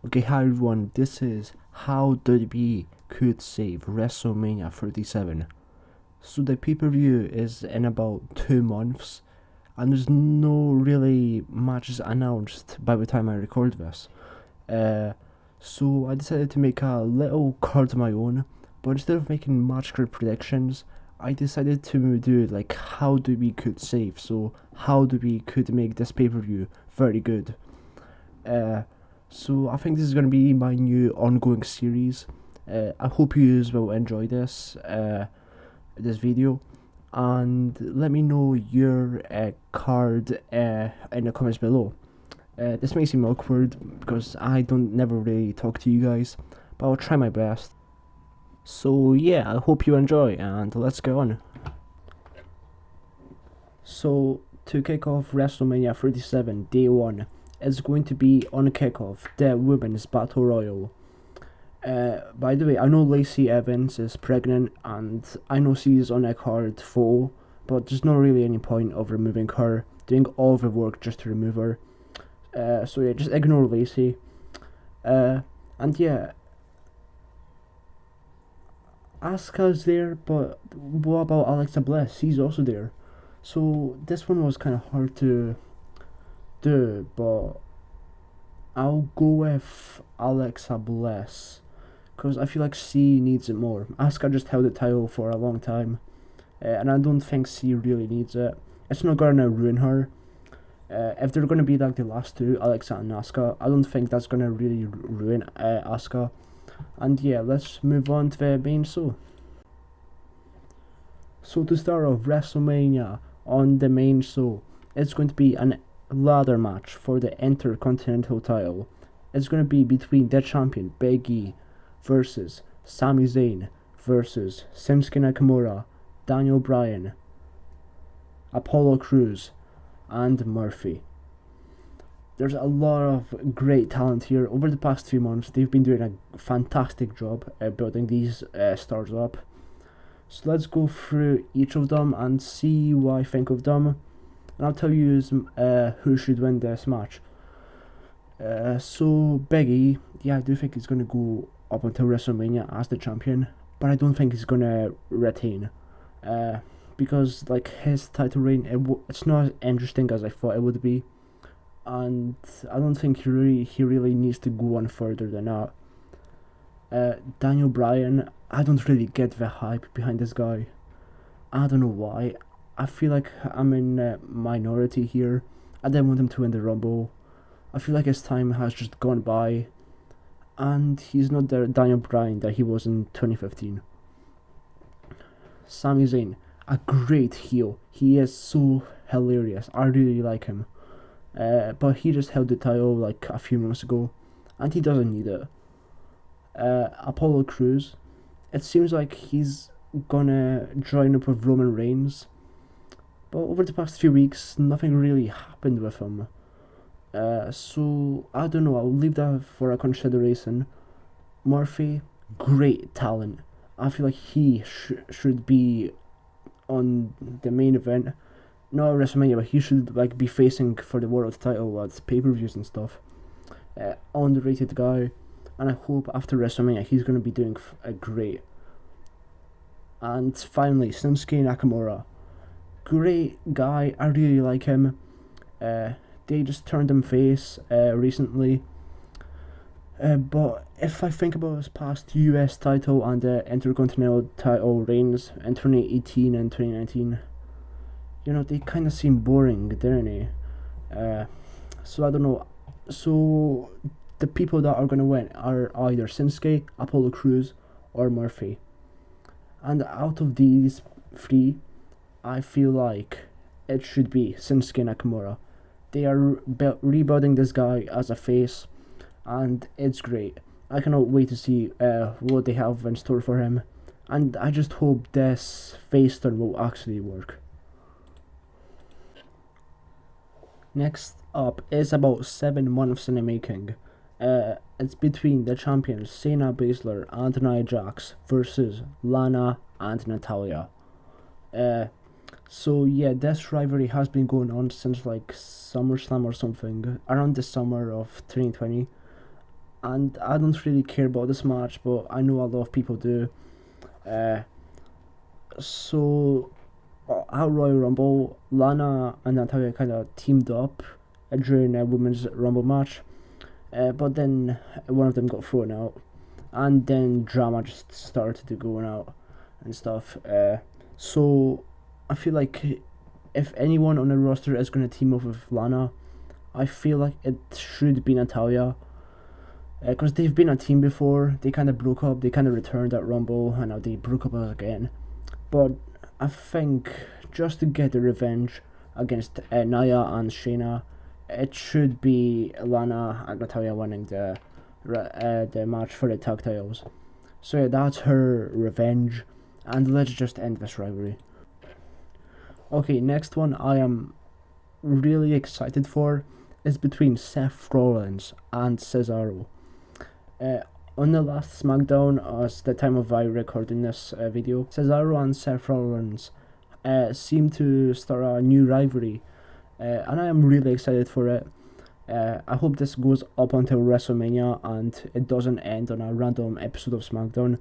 Okay, hi everyone, this is how WWE could save WrestleMania 37. So the pay-per-view is in about 2 months, and there's no really matches announced by the time I record this. So I decided to make a little card of my own, but instead of making match card predictions, I decided to do like how WWE could save, so how WWE could make this pay-per-view very good. So I think this is going to be my new ongoing series. I hope you will enjoy this video, and let me know your card in the comments below. This may seem awkward because I don't never really talk to you guys, but I'll try my best. So yeah, I hope you enjoy, and let's go on. So to kick off WrestleMania 37 Day 1, it's going to be on kickoff the Women's Battle Royal. By the way, I know Lacey Evans is pregnant, and I know she's on a card full, but there's not really any point of removing her, doing all the work just to remove her. So yeah, just ignore Lacey. And yeah, Asuka's there, but what about Alexa Bliss? She's also there. So this one was kind of hard to do, but I'll go with Alexa Bliss because I feel like she needs it more. Asuka just held the title for a long time, and I don't think she really needs it. It's not gonna ruin her. If they're gonna be like the last two, Alexa and Asuka, I don't think that's gonna really ruin Asuka. And yeah, let's move on to the main show. So to start off WrestleMania on the main show, it's going to be an ladder match for the Intercontinental title. It's going to be between the champion Big E versus Sami Zayn versus Shinsuke Nakamura, Daniel Bryan, Apollo Crews, and Murphy. There's a lot of great talent here. Over the past few months, they've been doing a fantastic job building these stars up. So let's go through each of them and see what I think of them. And I'll tell you who should win this match. So Big E, yeah, I do think he's going to go up until WrestleMania as the champion, but I don't think he's going to retain. Because like his title reign, it's not as interesting as I thought it would be. And I don't think he really needs to go on further than that. Daniel Bryan, I don't really get the hype behind this guy. I don't know why. I feel like I'm in a minority here. I didn't want him to win the Rumble. I feel like his time has just gone by, and he's not the Daniel Bryan that he was in 2015. Sami Zayn, a great heel. He is so hilarious. I really like him. But he just held the title like a few months ago, and he doesn't need it. Apollo Crews, it seems like he's gonna join up with Roman Reigns, but over the past few weeks, nothing really happened with him. So I don't know. I'll leave that for a consideration. Murphy, great talent. I feel like he should be on the main event. Not WrestleMania, but he should like be facing for the world title at pay-per-views and stuff. Underrated guy, and I hope after WrestleMania he's gonna be doing great. And finally, Shinsuke Nakamura, great guy. I really like him. They just turned him face recently. But if I think about his past US title and the Intercontinental title reigns in 2018 and 2019. You know, they kind of seem boring, didn't they? So I don't know. So the people that are going to win are either Shinsuke, Apollo Crews, or Murphy. And out of these three, I feel like it should be Shinsuke Nakamura. They are rebuilding this guy as a face, and it's great. I cannot wait to see what they have in store for him. And I just hope this face turn will actually work. Next up is about 7 months in the making. It's between the champions Shayna Baszler and Nia Jax versus Lana and Natalya. So yeah, this rivalry has been going on since like SummerSlam or something, around the summer of 2020. and I don't really care about this match, but I know a lot of people do. So at Royal Rumble, Lana and Natalia kind of teamed up during a Women's Rumble match, but then one of them got thrown out, and then drama just started to going out and stuff. So I feel like if anyone on the roster is going to team up with Lana, I feel like it should be Natalia. Because they've been a team before, they kind of broke up, they kind of returned at Rumble, and now they broke up again. But I think just to get the revenge against Nia and Shayna, it should be Lana and Natalia winning the match for the tag titles. So yeah, that's her revenge, and let's just end this rivalry. Okay, next one I am really excited for is between Seth Rollins and Cesaro. On the last Smackdown, as the time of I recording this video, Cesaro and Seth Rollins seem to start a new rivalry, and I am really excited for it. I hope this goes up until WrestleMania and it doesn't end on a random episode of Smackdown.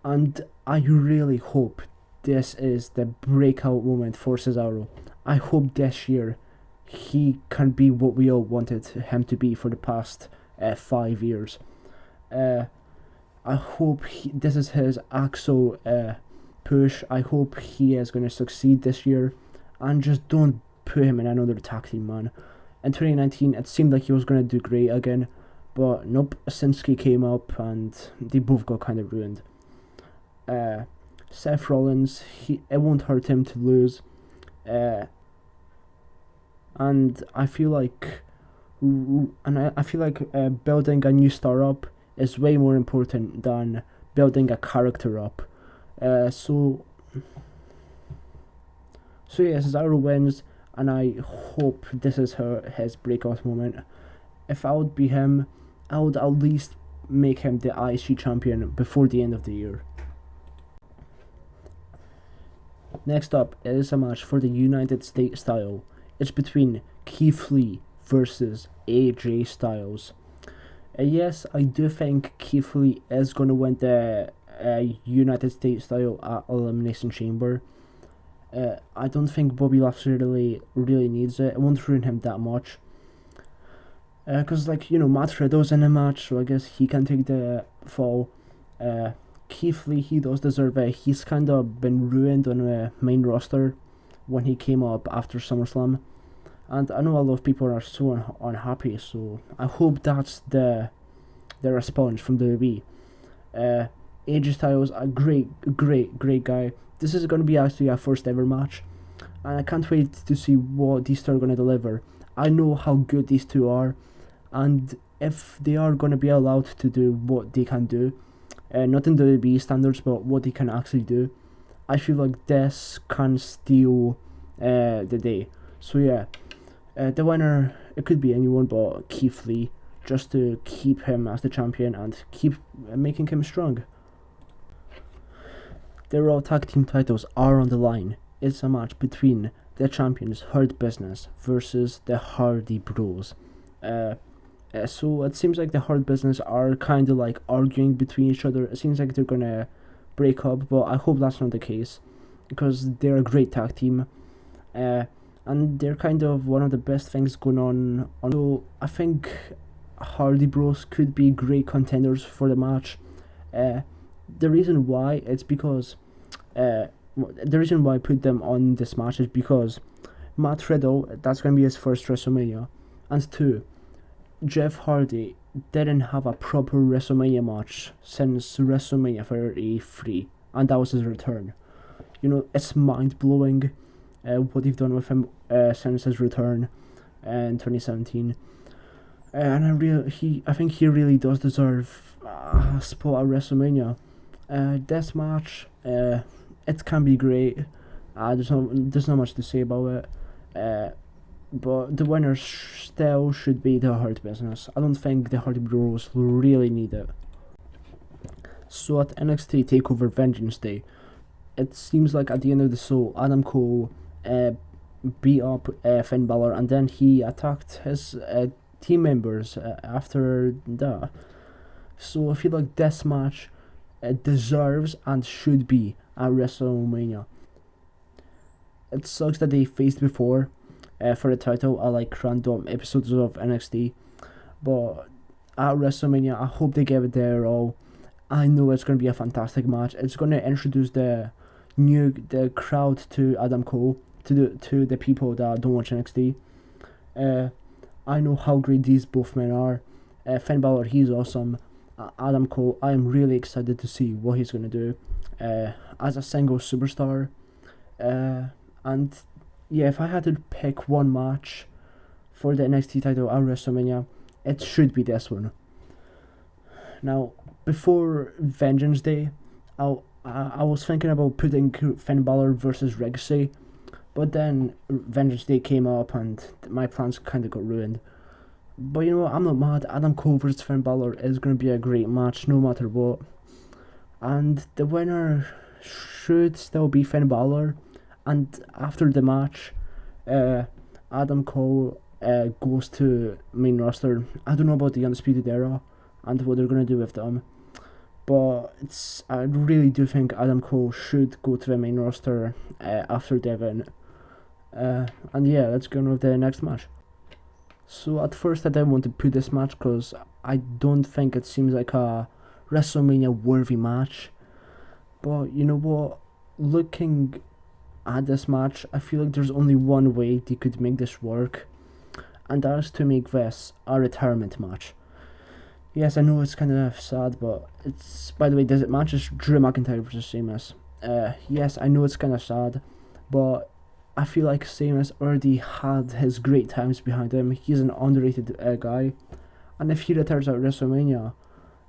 And I really hope this is the breakout moment for Cesaro. I hope this year he can be what we all wanted him to be for the past 5 years. I hope this is his actual push. I hope he is going to succeed this year, and just don't put him in another tag team, man. In 2019, it seemed like he was going to do great again, but nope, Sinski came up and they both got kind of ruined. Seth Rollins, it won't hurt him to lose, and I feel like building a new star up is way more important than building a character up. So yeah, Cesaro wins, and I hope this is his breakout moment. If I would be him, I would at least make him the IC champion before the end of the year. Next up is a match for the United States title. It's between Keith Lee versus AJ Styles. Yes, I do think Keith Lee is going to win the United States title at Elimination Chamber. I don't think Bobby Lashley really needs it. It won't ruin him that much. Because, Matt Riddle's in the match, so I guess he can take the fall. Keith Lee, he does deserve it. He's kind of been ruined on the main roster when he came up after SummerSlam. And I know a lot of people are so unhappy, so I hope that's the response from WWE. AJ Styles, a great guy. This is going to be actually our first ever match, and I can't wait to see what these two are going to deliver. I know how good these two are, and if they are going to be allowed to do what they can do, not in WWE standards, but what they can actually do, I feel like this can steal the day. So yeah, the winner, it could be anyone but Keith Lee, just to keep him as the champion and keep making him strong. The Raw Tag Team titles are on the line. It's a match between the champions Hurt Business versus the Hardy Bros. So it seems like the Hurt Business are kind of like arguing between each other. It seems like they're gonna break up, but I hope that's not the case, because they're a great tag team. And they're kind of one of the best things going on. So I think Hardy Bros could be great contenders for the match. The reason why it's because the reason why I put them on this match is because Matt Riddle, that's going to be his first WrestleMania, and 2, Jeff Hardy didn't have a proper WrestleMania match since WrestleMania 33, and that was his return. It's mind-blowing what they've done with him since his return in 2017. And I think he really does deserve a spot at WrestleMania. This match, it can be great. There's not much to say about it. But the winner still should be the Hurt Business. I don't think the Hardy Bros really need it. So at NXT TakeOver Vengeance Day, it seems like at the end of the show, Adam Cole beat up Finn Balor, and then he attacked his team members after that. So I feel like this match deserves and should be at WrestleMania. It sucks that they faced before for the title at like random episodes of NXT, but at WrestleMania I hope they give it their all. I know it's going to be a fantastic match. It's going to introduce the crowd to Adam Cole, to the people that don't watch NXT. I know how great these both men are. Finn Balor, he's awesome. Adam Cole, I am really excited to see what he's going to do as a single superstar. And yeah, if I had to pick one match for the NXT title at WrestleMania, it should be this one. Now, before Vengeance Day, I was thinking about putting Finn Balor versus Ricochet, but then Vengeance Day came up and my plans kind of got ruined. But you know what, I'm not mad. Adam Cole versus Finn Balor is going to be a great match no matter what. And the winner should still be Finn Balor. And after the match, Adam Cole goes to main roster. I don't know about the Undisputed Era and what they're going to do with them. But I really do think Adam Cole should go to the main roster after the event. And yeah, let's go on with the next match. So at first I didn't want to put this match because I don't think it seems like a WrestleMania worthy match. But you know what, looking at this match, I feel like there's only one way they could make this work, and that is to make this a retirement match. Yes, I know it's kind of sad, but it's, by the way, this match is Drew McIntyre versus Sheamus. Yes, I know it's kind of sad, but I feel like Sheamus already had his great times behind him. He's an underrated guy, and if he retires at WrestleMania,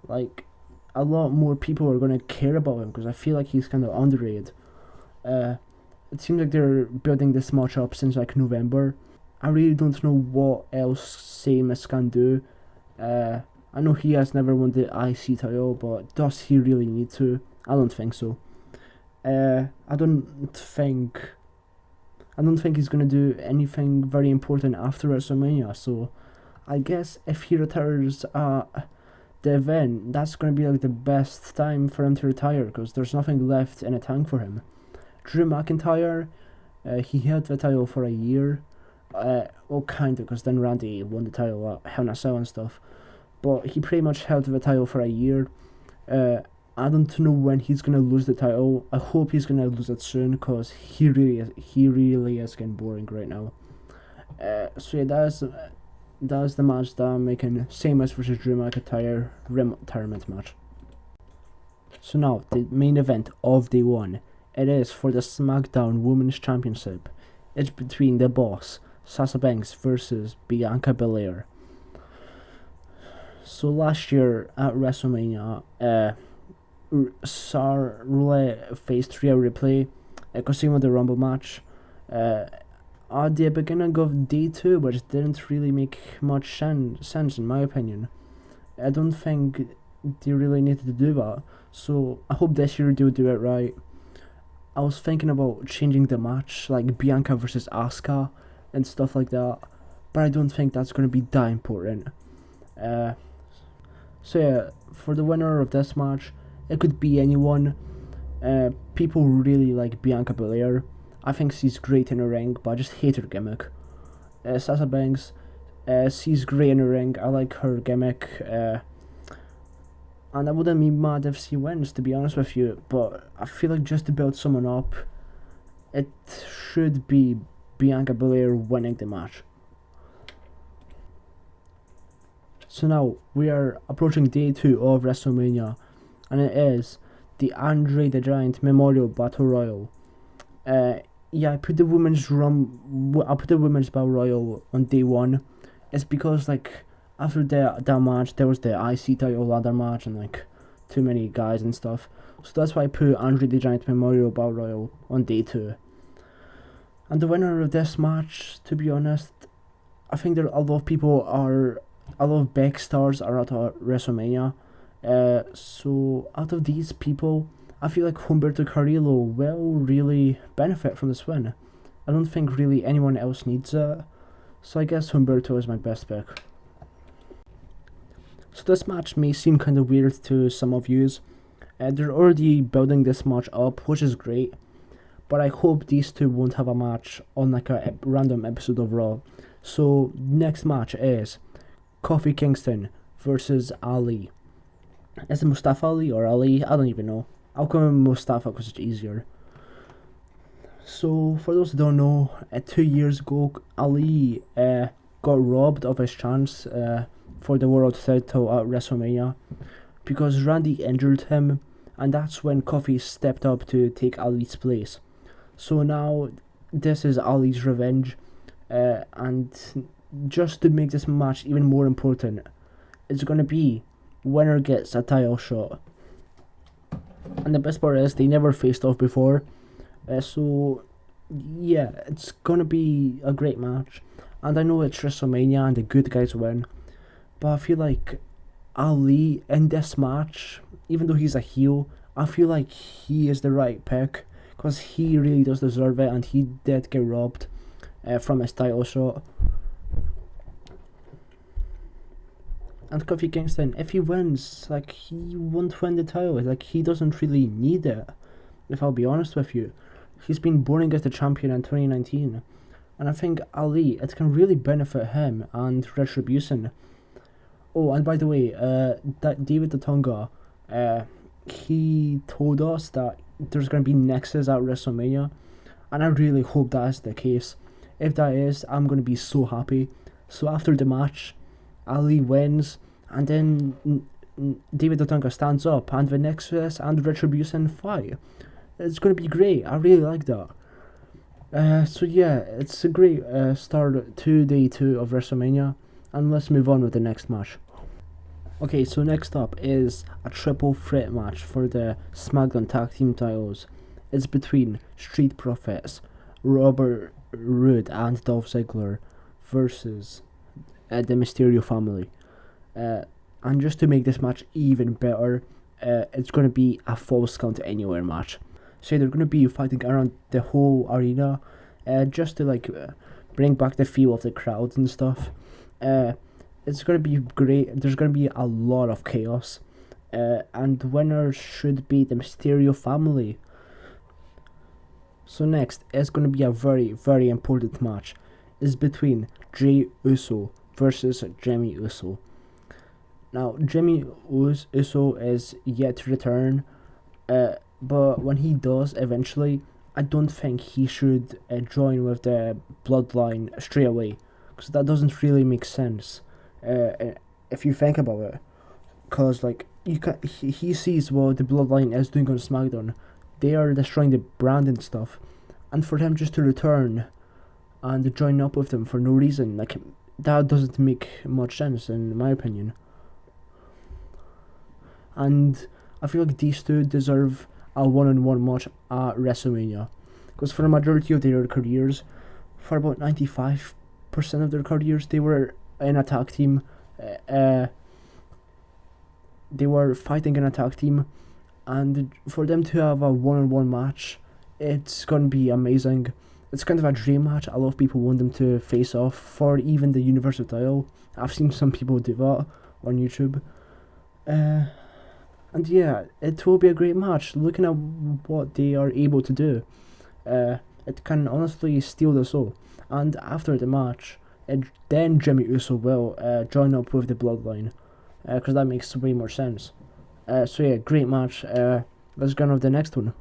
like, a lot more people are going to care about him because I feel like he's kind of underrated. It seems like they're building this match up since like November. I really don't know what else Sheamus can do. I know he has never won the IC title, but does he really need to? I don't think so. I don't think he's gonna do anything very important after WrestleMania. So I guess if he retires at the event, that's gonna be like the best time for him to retire because there's nothing left in the tank for him. Drew McIntyre, he held the title for a year. Well, kind of, because then Randy won the title at Hell in a Cell and stuff. But he pretty much held the title for a year. I don't know when he's gonna lose the title. I hope he's gonna lose it soon, cause he really is getting boring right now. So yeah, that's the match that I'm making. Sheamus versus Drew McIntyre retirement match. So now the main event of day one. It is for the Smackdown Women's Championship. It's between the Boss, Sasha Banks versus Bianca Belair. So last year at WrestleMania, Roulette faced Rhea Ripley, Casino the Rumble match. At the beginning of day 2, but it didn't really make much sense in my opinion. I don't think they really needed to do that. So I hope this year they'll do it right. I was thinking about changing the match, like Bianca versus Asuka and stuff like that, but I don't think that's going to be that important. So yeah, for the winner of this match, it could be anyone. People really like Bianca Belair. I think she's great in the ring, but I just hate her gimmick. Sasha Banks, she's great in the ring. I like her gimmick. And I wouldn't be mad if she wins, to be honest with you. But I feel like just to build someone up, it should be Bianca Belair winning the match. So now we are approaching day 2 of WrestleMania, and it is the Andrade the Giant Memorial Battle Royal. Yeah, I put the women's Battle Royal on day 1. It's because like after that match there was the IC title ladder match and like too many guys and stuff. So that's why I put Andrade the Giant Memorial Battle Royal on day 2. And the winner of this match, to be honest, I think there are a lot of big stars are at WrestleMania. So out of these people, I feel like Humberto Carrillo will really benefit from this win. I don't think really anyone else needs it. So I guess Humberto is my best pick. So this match may seem kind of weird to some of yous. They're already building this match up, which is great. But I hope these two won't have a match on like a random episode of Raw. So next match is Kofi Kingston versus Ali. Is it Mustafa Ali or Ali? I don't even know. I'll call him Mustafa because it's easier. So for those who don't know, 2 years ago Ali got robbed of his chance for the world title at WrestleMania because Randy injured him, and that's when Kofi stepped up to take Ali's place. So now this is Ali's revenge, and just to make this match even more important, it's gonna be winner gets a title shot. And the best part is they never faced off before, so yeah, it's gonna be a great match. And I know it's WrestleMania and the good guys win, but I feel like Ali in this match, even though he's a heel, I feel like he is the right pick because he really does deserve it, and he did get robbed from his title shot. And Kofi Kingston, if he wins, like, he won't win the title. Like, he doesn't really need it, if I'll be honest with you. He's been boring as the champion in 2019. And I think Ali, it can really benefit him and Retribution. Oh, and by the way, that David Otunga, he told us that there's going to be Nexus at WrestleMania. And I really hope that is the case. If that is, I'm going to be so happy. So after the match, Ali wins, and then David Otunga stands up, and the Nexus and Retribution fight. It's going to be great. I really like that. So yeah, it's a great start to day 2 of WrestleMania, and let's move on with the next match. Okay, so next up is a triple threat match for the Smackdown Tag Team titles. It's between Street Profits, Robert Roode and Dolph Ziggler versus the Mysterio family. And just to make this match even better, it's going to be a Falls Count Anywhere match. So they're going to be fighting around the whole arena, just to like bring back the feel of the crowd and stuff. It's going to be great. There's going to be a lot of chaos, and the winner should be the Mysterio family. So next is going to be a very, very important match. It's between Jey Uso versus Jamie Uso. Now, Jamie Uso is yet to return, but when he does eventually, I don't think he should join with the Bloodline straight away, because that doesn't really make sense if you think about it. Because like he sees what the Bloodline is doing on SmackDown. They are destroying the brand and stuff, and for them just to return and join up with them for no reason, like, that doesn't make much sense in my opinion. And I feel like these two deserve a one-on-one match at WrestleMania, because for the majority of their careers, for about 95% of their careers, they were in a tag team. They were fighting in a tag team, and for them to have a one-on-one match, it's gonna be amazing. It's kind of a dream match. A lot of people want them to face off for even the Universal title. I've seen some people do that on YouTube. And yeah, it will be a great match. Looking at what they are able to do, it can honestly steal the show. And after the match, then Jamie Uso will join up with the Bloodline, because that makes way more sense. So yeah, great match. Let's go on with the next one.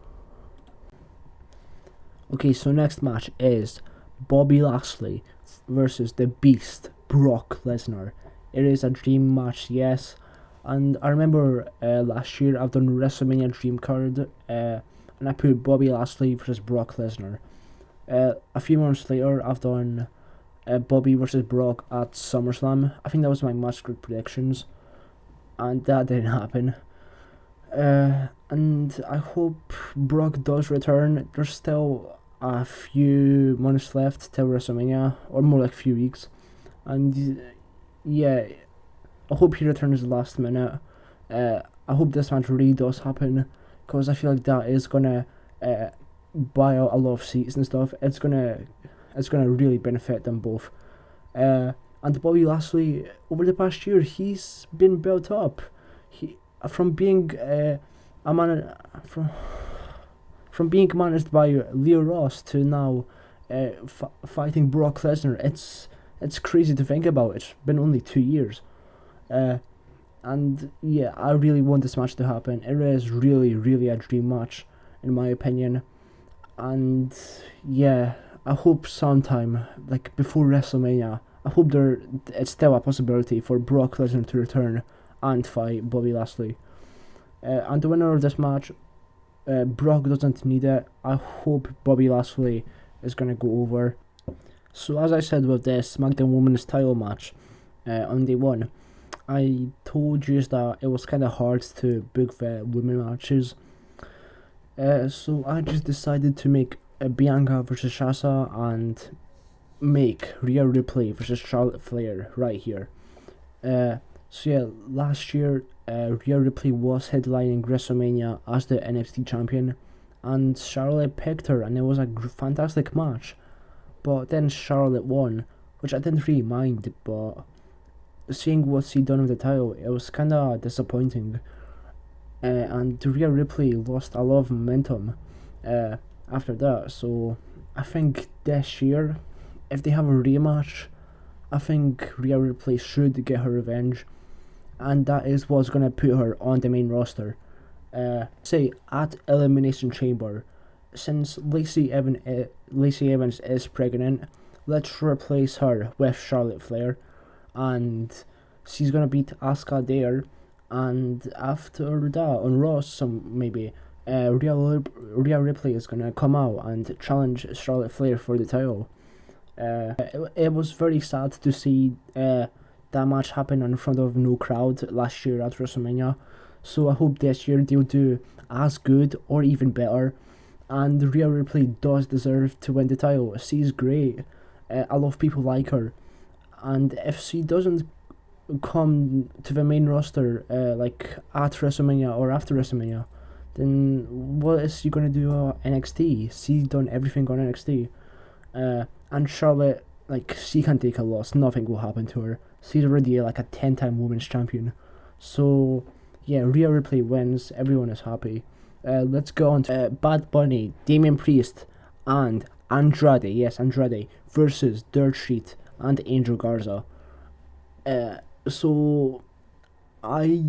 Okay, so next match is Bobby Lashley versus the Beast, Brock Lesnar. It is a dream match, yes. And I remember last year I've done WrestleMania Dream Card, and I put Bobby Lashley versus Brock Lesnar. A few months later I've done Bobby versus Brock at SummerSlam. I think that was my match group predictions, and that didn't happen. And I hope Brock does return. There's still a few months left till WrestleMania, or more like a few weeks. And yeah, I hope he returns last minute. I hope this match really does happen, because I feel like that is gonna buy out a lot of seats and stuff. It's gonna really benefit them both. And Bobby Lashley, over the past year, he's been built up. He from being a man from being managed by Leo Ross to now fighting Brock Lesnar. It's crazy to think about. It's been only 2 years. And yeah, I really want this match to happen. It is really, really a dream match, in my opinion. And yeah, I hope sometime, like before WrestleMania, I hope it's still a possibility for Brock Lesnar to return and fight Bobby Lashley. And the winner of this match, Brock doesn't need it. I hope Bobby Lashley is gonna go over. So as I said with the SmackDown Women's title match on day 1, I told you that it was kind of hard to book the women matches. So I just decided to make Bianca versus Sasha and make Rhea Ripley versus Charlotte Flair right here. So yeah, last year Rhea Ripley was headlining WrestleMania as the NXT champion, and Charlotte picked her, and it was a fantastic match. But then Charlotte won, which I didn't really mind, but seeing what she done with the title, it was kinda disappointing. And Rhea Ripley lost a lot of momentum after that, so I think this year, if they have a rematch, I think Rhea Ripley should get her revenge, and that is what's gonna put her on the main roster. Say at Elimination Chamber, since Lacey Evans is pregnant, let's replace her with Charlotte Flair, and she's gonna beat Asuka there. And after that, on Raw, maybe Rhea Ripley is gonna come out and challenge Charlotte Flair for the title. It was very sad to see that match happen in front of no crowd last year at WrestleMania. So I hope this year they'll do as good or even better. And Rhea Ripley does deserve to win the title. She's great. A lot of people like her. And if she doesn't come to the main roster like at WrestleMania or after WrestleMania, then what is she gonna do at NXT? She's done everything on NXT. And Charlotte, like, she can take a loss. Nothing will happen to her. She's already like a 10-time women's champion. So yeah, Rhea Ripley wins. Everyone is happy. Let's go on to Bad Bunny, Damien Priest, and Andrade. Yes, Andrade versus Dirt Sheet and Angel Garza. So I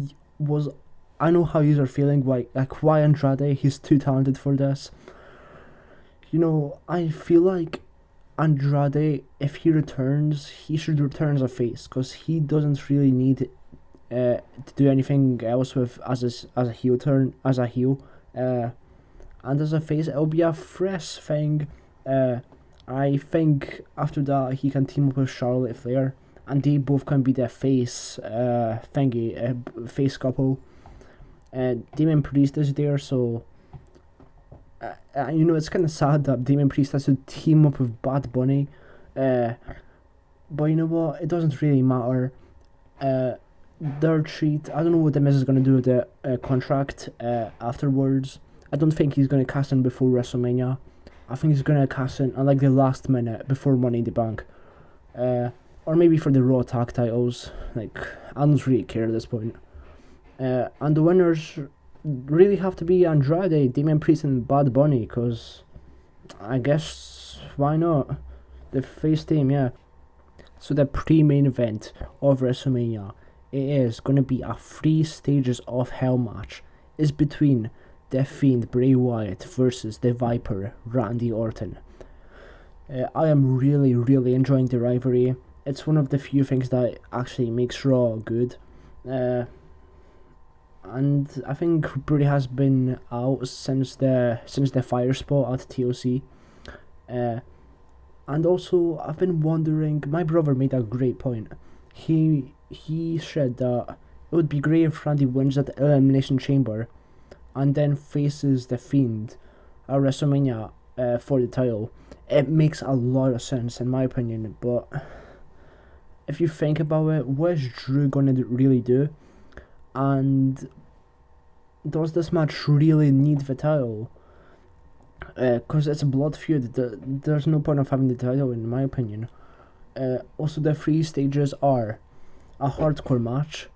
know how you are feeling. Why Andrade? He's too talented for this. You know, I feel like Andrade, if he returns, he should return as a face, because he doesn't really need to do anything else with as a heel turn, and as a face it'll be a fresh thing. I think after that he can team up with Charlotte Flair, and they both can be the face face couple. Damien Priest is there, so you know, it's kind of sad that Damien Priest has to team up with Bad Bunny, but you know what, it doesn't really matter. Dirt Sheet, I don't know what the Miz is going to do with the contract afterwards. I don't think he's going to cast in before WrestleMania. I think he's going to cast in at like the last minute before Money in the Bank, or maybe for the Raw tag titles. Like, I don't really care at this point. And the winners really have to be Andrade, Damien Priest, and Bad Bunny, because I guess why not? The face team, yeah. So the pre-main event of WrestleMania, it is going to be a 3 stages of hell match. Is between the Fiend Bray Wyatt versus the Viper Randy Orton. I am really, really enjoying the rivalry. It's one of the few things that actually makes Raw good. And I think Bray has been out since the fire spot at TLC. And also, I've been wondering, my brother made a great point. He said that it would be great if Randy wins at the Elimination Chamber and then faces the Fiend at WrestleMania for the title. It makes a lot of sense in my opinion, but if you think about it, what is Drew gonna really do? And does this match really need the title? Because it's a blood feud. There's no point of having the title in my opinion. Also, the 3 stages are a hardcore match,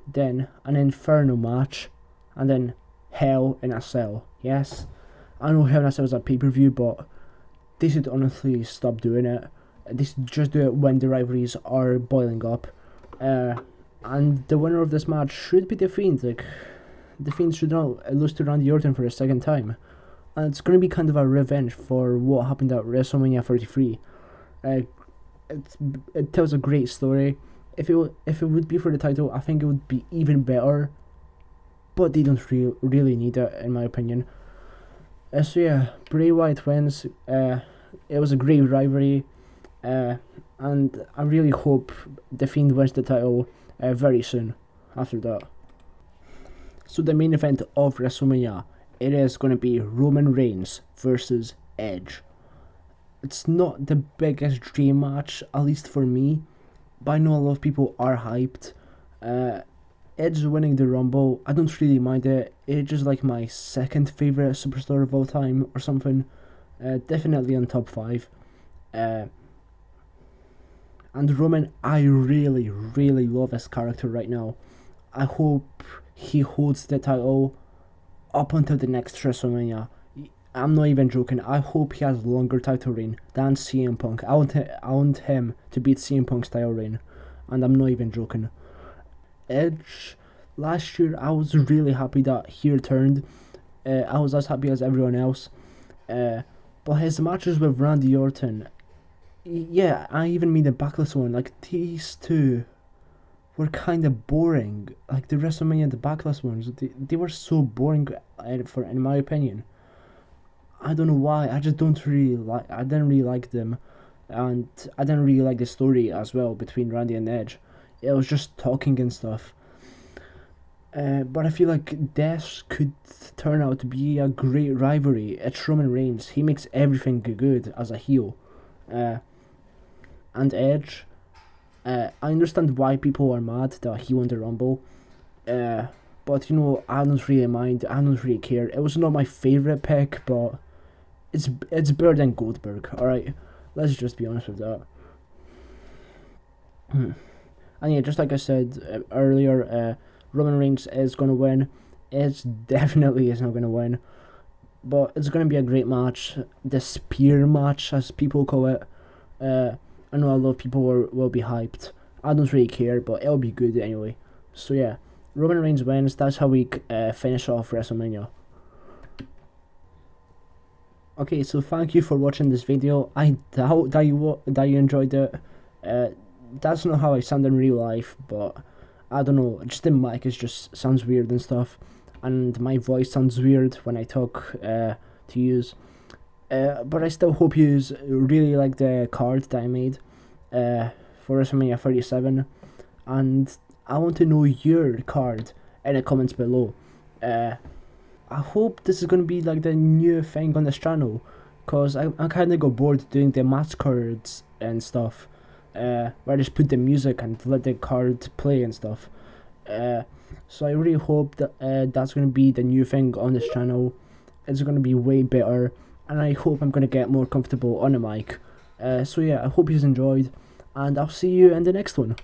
then an inferno match, and then Hell in a Cell. Yes, I know Hell in a Cell is a pay-per-view, but they should honestly stop doing it. They should just do it when the rivalries are boiling up. And the winner of this match should be The Fiend. Like, The Fiend should not lose to Randy Orton for a second time. And it's going to be kind of a revenge for what happened at WrestleMania 33. It tells a great story. If it would be for the title, I think it would be even better. But they don't really need it, in my opinion. So yeah, Bray Wyatt wins. It was a great rivalry. And I really hope The Fiend wins the title very soon after that. So the main event of WrestleMania, it is going to be Roman Reigns versus Edge. It's not the biggest dream match, at least for me, but I know a lot of people are hyped. Edge winning the Rumble, I don't really mind it. Edge is like my second favourite superstar of all time or something. Definitely on top 5. And Roman, I really love his character right now. I hope he holds the title up until the next WrestleMania. I'm not even joking. I hope he has a longer title reign than CM Punk. I want him to beat CM Punk's title reign, and I'm not even joking. Edge, last year I was really happy that he returned. I was as happy as everyone else. But his matches with Randy Orton, yeah, I even mean the Backless one. Like, these two were kind of boring. Like the WrestleMania and the Backlash ones, they were so boring. In my opinion, I don't know why. I didn't really like them, and I didn't really like the story as well between Randy and Edge. It was just talking and stuff. But I feel like this could turn out to be a great rivalry. It's Roman Reigns. He makes everything good as a heel. And Edge, I understand why people are mad that he won the Rumble. But you know, I don't really mind. I don't really care. It was not my favorite pick, but it's better than Goldberg. All right, let's just be honest with that. And yeah, just like I said earlier, Roman Reigns is gonna win. It definitely is not gonna win, but it's gonna be a great match. The spear match, as people call it. I know a lot of people will be hyped. I don't really care, but it'll be good anyway. So yeah, Roman Reigns wins. That's how we finish off WrestleMania. Okay, so thank you for watching this video. I doubt that you enjoyed it. That's not how I sound in real life, but I don't know. Just the mic sounds weird and stuff, and my voice sounds weird when I talk to use. But I still hope you really like the card that I made for WrestleMania 37, and I want to know your card in the comments below. I hope this is going to be like the new thing on this channel, because I kind of got bored doing the match cards and stuff, where I just put the music and let the card play and stuff. So I really hope that that's going to be the new thing on this channel. It's going to be way better, and I hope I'm going to get more comfortable on the mic. So yeah, I hope you enjoyed, and I'll see you in the next one.